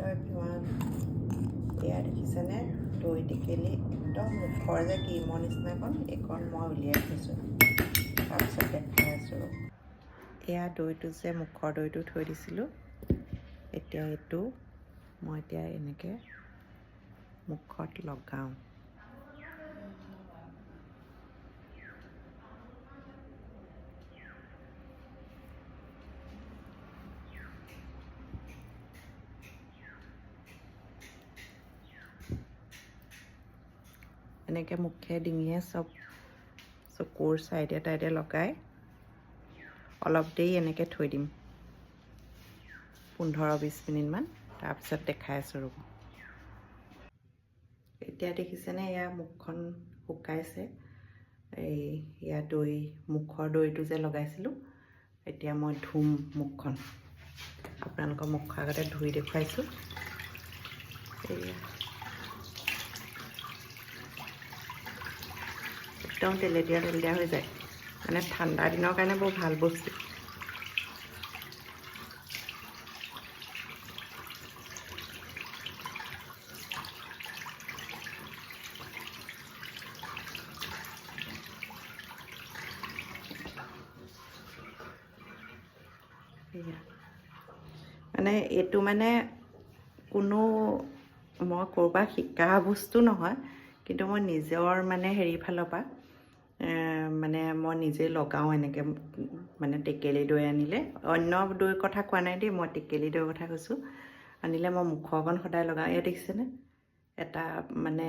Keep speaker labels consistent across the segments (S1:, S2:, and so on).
S1: Hello' everyone, এয়া দেখিছেনে দৈ টেকেলি একদম মুখৰ যে ক্ৰীমৰ নিচিনাকণ এইকণ মই উলিয়াই থৈছোঁ। তাৰপিছত দেখাই আছোঁ। এয়া দৈটো যে মুখৰ দৈটো থৈ দিছিলোঁ, এতিয়া এইটো মই এতিয়া এনেকৈ মুখত লগাওঁ। এনেকৈ মুখে ডিঙিয়ে চব চকুৰ চাইডে টাইডে লগাই অলপ দেৰি এনেকৈ থৈ দিম, 15-20 মিনিটমান। তাৰপিছত দেখাই আছোঁ ৰ'ব। এতিয়া দেখিছেনে এয়া মুখখন শুকাইছে। এয়া দৈ, মুখৰ দৈটো যে লগাইছিলোঁ, এতিয়া মই ধুম মুখখন। আপোনালোকৰ মুখৰ আগতে ধুই দেখুৱাইছোঁ। এয়া একদম তেলেতীয়া তেলেতীয়া হৈ যায়, মানে ঠাণ্ডা দিনৰ কাৰণে বৰ ভাল বস্তু। মানে এইটো মানে কোনো মই ক'ৰবাত শিকা বস্তু নহয়, কিন্তু মই নিজৰ মানে হেৰি ফালৰ পৰা মানে মই নিজে লগাওঁ এনেকৈ। মানে টেকেলি দৈ আনিলে, অন্য দৈৰ কথা কোৱা নাই দেই, মই টেকেলি দৈৰ কথা কৈছোঁ। আনিলে মই মুখৰ অকণ সদায় লগাওঁ। এয়া দেখিছেনে এটা মানে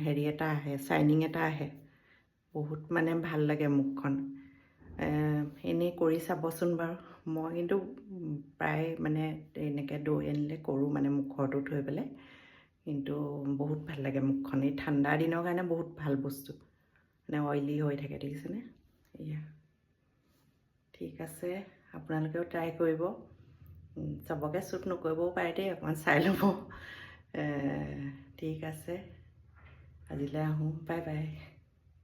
S1: হেৰি এটা আহে, শ্বাইনিং এটা আহে, বহুত মানে ভাল লাগে মুখখন। এনেই কৰি চাবচোন বাৰু। মই কিন্তু প্ৰায় মানে এনেকৈ দৈ আনিলে কৰোঁ, মানে মুখৰটো থৈ পেলাই। কিন্তু বহুত ভাল লাগে মুখখন। এই ঠাণ্ডা দিনৰ কাৰণে বহুত ভাল বস্তু, মানে অইলি হৈ থাকে, দেখিছেনে? এয়া ঠিক আছে, আপোনালোকেও ট্ৰাই কৰিব। চবকে শ্বুট নকৰিবও পাৰে দেই, অকণমান চাই ল'ব। ঠিক আছে, আজিলৈ আহোঁ, বাই বাই।